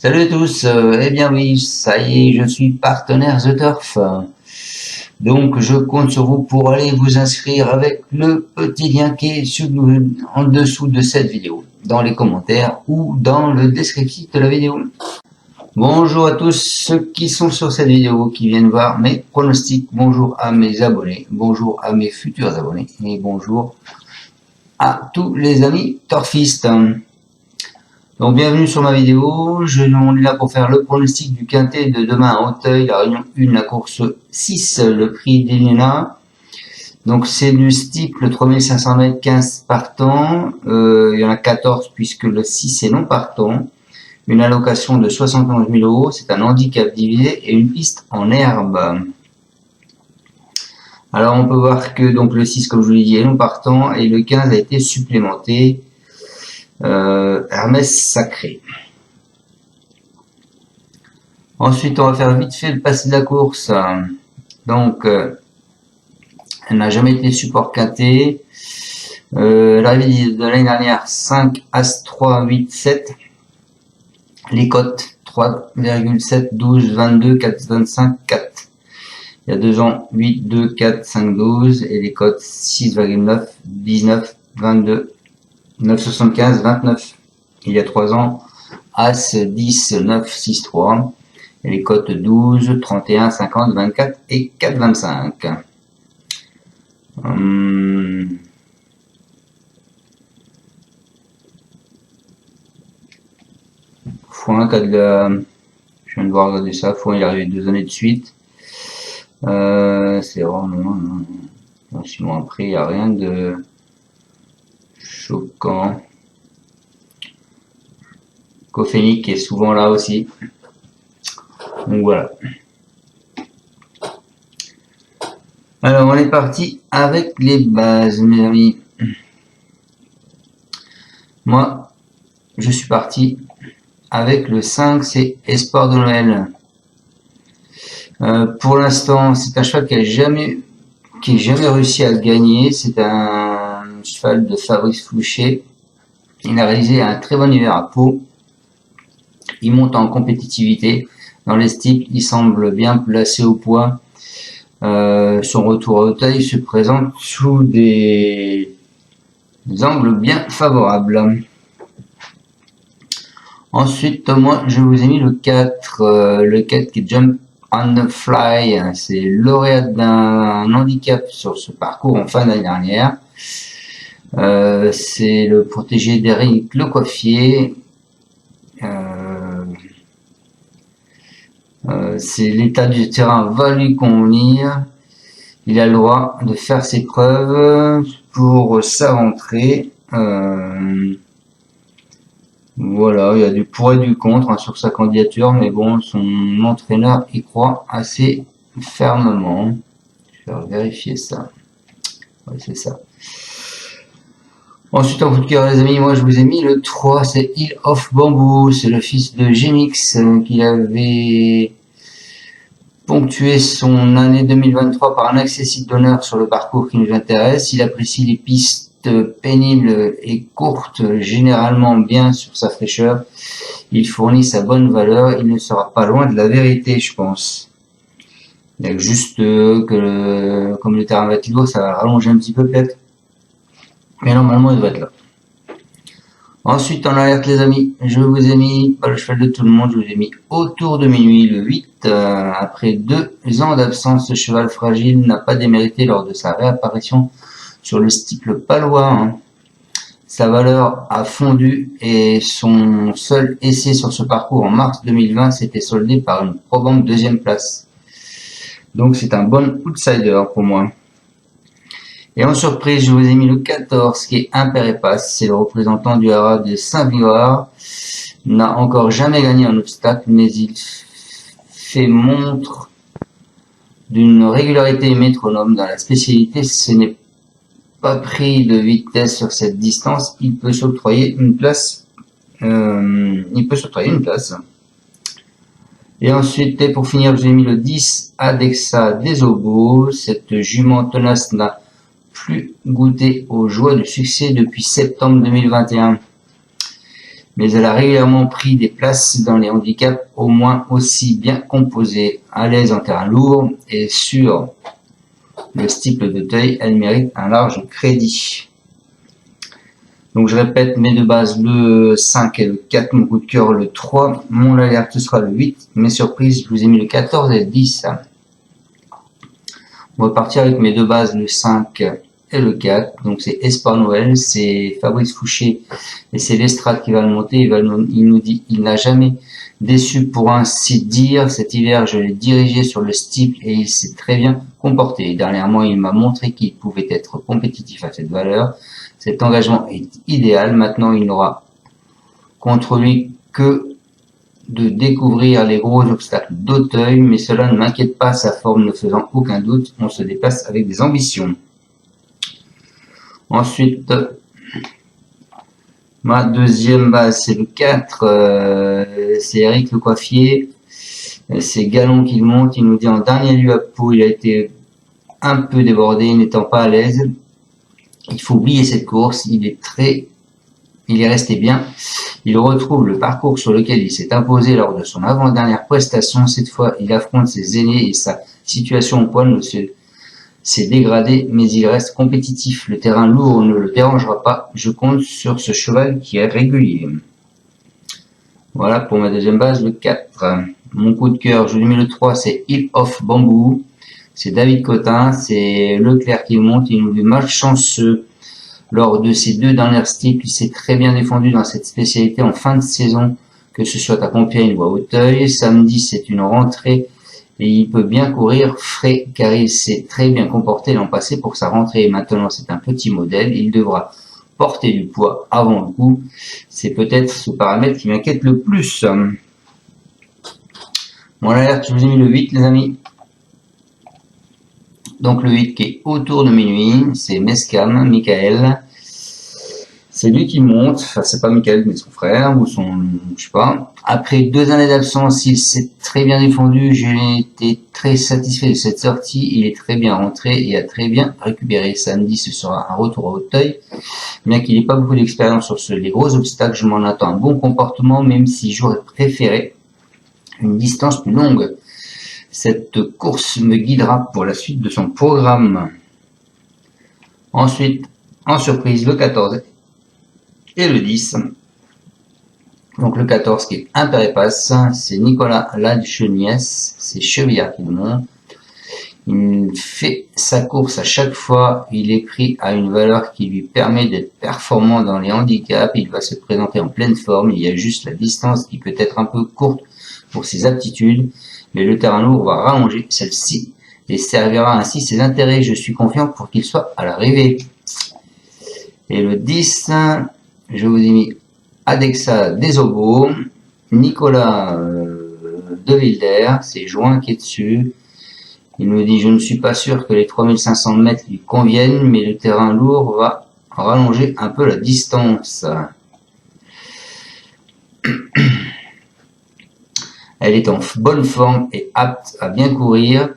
Salut à tous, eh bien oui, ça y est, je suis partenaire The Turf. Donc je compte sur vous pour aller vous inscrire avec le petit lien qui est en dessous de cette vidéo, dans les commentaires ou dans le descriptif de la vidéo. Bonjour à tous ceux qui sont sur cette vidéo, qui viennent voir mes pronostics. Bonjour à mes abonnés, bonjour à mes futurs abonnés et bonjour à tous les amis turfistes. Donc bienvenue sur ma vidéo, on est là pour faire le pronostic du quintet de demain à Auteuil, la réunion 1, la course 6, le prix d'Elena. Donc c'est du steeple 3500 mètres, 15 partants, il y en a 14 puisque le 6 est non partant. Une allocation de 71 000 €, c'est un handicap divisé et une piste en herbe. Alors on peut voir que donc le 6, comme je vous l'ai dit, est non partant et le 15 a été supplémenté. Hermès Sacré. Ensuite, on va faire vite fait le passé de la course. Donc, elle n'a jamais été support quinté. L'arrivée de l'année dernière, 5, As, 3, 8, 7. Les cotes, 3,7, 12, 22, 4, 25, 4. Il y a 2 ans, 8, 2, 4, 5, 12. Et les cotes, 6,9, 19, 22. 9,75, 29. Il y a 3 ans, As, 10, 9, 6, 3. Et les cotes 12, 31, 50, 24 et 4, 25. Foin, je viens de voir regarder ça. Foin, il est arrivé 2 années de suite. C'est vraiment, non. Sinon après, il n'y a rien de choquant. Cophénique est souvent là aussi. Donc voilà. Alors on est parti avec les bases, mes amis. Moi, je suis parti avec le 5, c'est Espoir de Noël. Pour l'instant, c'est un cheval qui n'a jamais réussi à gagner. C'est un cheval de Fabrice Flouchet. Il a réalisé un très bon hiver à Pau. Il monte en compétitivité. Dans les steeples, il semble bien placé au poids. Son retour à Auteuil se présente sous des angles bien favorables. Ensuite, moi, je vous ai mis le 4. Le 4 qui est Jump on the Fly. C'est lauréat d'un handicap sur ce parcours en fin d'année dernière. C'est le protégé d'Éric Lecoiffier. C'est l'état du terrain va lui convenir. Il a le droit de faire ses preuves pour sa rentrée. Voilà, il y a du pour et du contre sur sa candidature, mais bon, son entraîneur y croit assez fermement. Je vais vérifier ça. Ouais, c'est ça. Ensuite, en coup de cœur, les amis, moi je vous ai mis le 3, c'est Hill of Bamboo, c'est le fils de Gemix qui avait ponctué son année 2023 par un accessible d'honneur sur le parcours qui nous intéresse. Il apprécie les pistes pénibles et courtes, généralement bien sur sa fraîcheur. Il fournit sa bonne valeur, il ne sera pas loin de la vérité, je pense. Il y a juste que comme le terrain va être lourd, ça va rallonger un petit peu peut-être. Mais normalement, il doit être là. Ensuite, en alerte, les amis, je vous ai mis, pas le cheval de tout le monde, je vous ai mis autour de minuit, le 8. Après 2 ans d'absence, ce cheval fragile n'a pas démérité lors de sa réapparition sur le steeple palois. Sa valeur a fondu et son seul essai sur ce parcours en mars 2020 s'était soldé par une probante 2e place. Donc c'est un bon outsider pour moi. Et en surprise, je vous ai mis le 14 qui est Impair et Passe. C'est le représentant du haras de Saint-Vivard. N'a encore jamais gagné un obstacle, mais il fait montre d'une régularité métronome dans la spécialité. Ce n'est pas pris de vitesse sur cette distance. Il peut s'octroyer une place. Et ensuite, et pour finir, j'ai mis le 10 Adexa des Obos. Cette jument tenace n'a plus goûté aux joies du succès depuis septembre 2021. mais elle a régulièrement pris des places dans les handicaps au moins aussi bien composés. À l'aise en terrain lourd et sur le steeple d'Auteuil, elle mérite un large crédit. Donc je répète mes deux bases, le 5 et le 4, mon coup de cœur le 3, mon alerte sera le 8, mes surprises, je vous ai mis le 14 et le 10. On va partir avec mes deux bases, le 5 et le 4, donc c'est Espoir Noël, c'est Fabrice Fouché et c'est l'Estrade qui va le monter. Il nous dit, il n'a jamais déçu pour ainsi dire. Cet hiver, je l'ai dirigé sur le steeple et il s'est très bien comporté. Dernièrement, il m'a montré qu'il pouvait être compétitif à cette valeur. Cet engagement est idéal. Maintenant, il n'aura contre lui que de découvrir les gros obstacles d'Auteuil, mais cela ne m'inquiète pas, sa forme ne faisant aucun doute, on se déplace avec des ambitions. Ensuite, ma deuxième base, c'est le 4, c'est Eric Le Coiffier, c'est Galon qui le monte, il nous dit en dernier lieu à Pau, il a été un peu débordé, n'étant pas à l'aise, il faut oublier cette course, il est resté bien, il retrouve le parcours sur lequel il s'est imposé lors de son avant-dernière prestation, cette fois il affronte ses aînés et sa situation au poil s'est dégradée, mais il reste compétitif. Le terrain lourd ne le dérangera pas. Je compte sur ce cheval qui est régulier. Voilà pour ma deuxième base, le 4. Mon coup de cœur, je lui mets le 3, c'est Hill of Bamboo. C'est David Cotin, c'est Leclerc qui monte. Il nous dit malchanceux lors de ses deux dernières steeples. Il s'est très bien défendu dans cette spécialité en fin de saison, que ce soit à Compiègne ou à Auteuil. Samedi, c'est une rentrée. Et il peut bien courir frais car il s'est très bien comporté l'an passé pour sa rentrée. Maintenant, c'est un petit modèle. Il devra porter du poids avant le coup. C'est peut-être ce paramètre qui m'inquiète le plus. Bon, l'alerte, je vous ai mis le 8, les amis. Donc, le 8 qui est autour de minuit, c'est Mescam, Michael. C'est lui qui monte, enfin c'est pas Michael mais son frère ou son, je sais pas. Après 2 années d'absence, il s'est très bien défendu. J'ai été très satisfait de cette sortie. Il est très bien rentré et a très bien récupéré. Samedi, ce sera un retour à Auteuil. Bien qu'il n'ait pas beaucoup d'expérience sur les gros obstacles, je m'en attends un bon comportement, même si j'aurais préféré une distance plus longue. Cette course me guidera pour la suite de son programme. Ensuite, en surprise, le 14 et le 10. Donc le 14 qui est Impéripasse, c'est Nicolas Ladcheniès, c'est Chevillard qui le monte. Il fait sa course à chaque fois, il est pris à une valeur qui lui permet d'être performant dans les handicaps, il va se présenter en pleine forme, il y a juste la distance qui peut être un peu courte pour ses aptitudes, mais le terrain lourd va rallonger celle-ci et servira ainsi ses intérêts. Je suis confiant pour qu'il soit à l'arrivée. Et le 10, je vous ai mis Adexa Desobo, Nicolas De Wilder, c'est Join qui est dessus. Il me dit, je ne suis pas sûr que les 3500 mètres lui conviennent, mais le terrain lourd va rallonger un peu la distance. Elle est en bonne forme et apte à bien courir,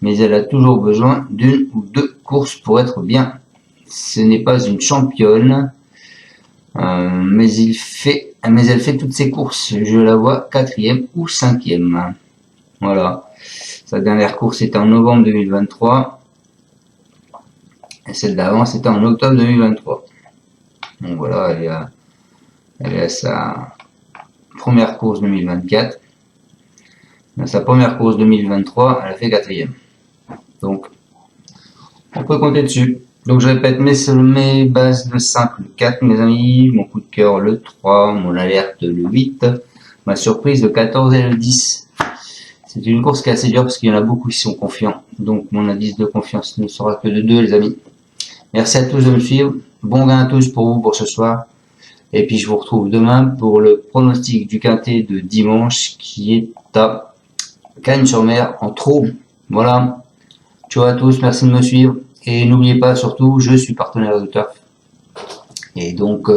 mais elle a toujours besoin d'une ou deux courses pour être bien. Ce n'est pas une championne, mais elle fait toutes ses courses. Je la vois 4e ou 5e. Voilà. Sa dernière course était en novembre 2023. Et celle d'avant, c'était en octobre 2023. Donc voilà, elle est à sa première course 2024. Dans sa première course 2023, elle a fait 4e. Donc, on peut compter dessus. Donc je répète mes bases le 5, le 4 mes amis, mon coup de cœur le 3, mon alerte le 8, ma surprise le 14 et le 10. C'est une course qui est assez dure parce qu'il y en a beaucoup qui sont confiants. Donc mon indice de confiance ne sera que de 2 les amis. Merci à tous de me suivre. Bon gain à tous pour vous pour ce soir. Et puis je vous retrouve demain pour le pronostic du quintet de dimanche qui est à Cagnes-sur-Mer en trop. Voilà. Ciao à tous, merci de me suivre. Et n'oubliez pas surtout, je suis partenaire de Turf. Et donc,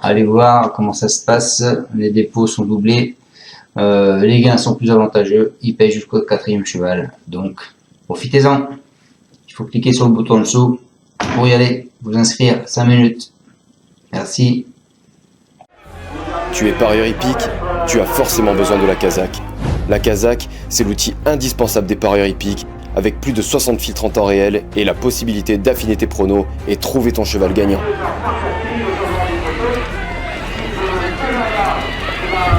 allez voir comment ça se passe. Les dépôts sont doublés. Les gains sont plus avantageux. Ils payent jusqu'au 4e cheval. Donc, profitez-en. Il faut cliquer sur le bouton en dessous pour y aller. Vous inscrire 5 minutes. Merci. Tu es parieur hippique, tu as forcément besoin de la Kazakh. La Kazakh, c'est l'outil indispensable des parieurs hippiques, avec plus de 60 filtres en temps réel et la possibilité d'affiner tes pronos et trouver ton cheval gagnant.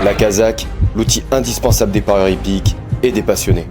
La Kazakh, l'outil indispensable des parieurs hippiques et des passionnés.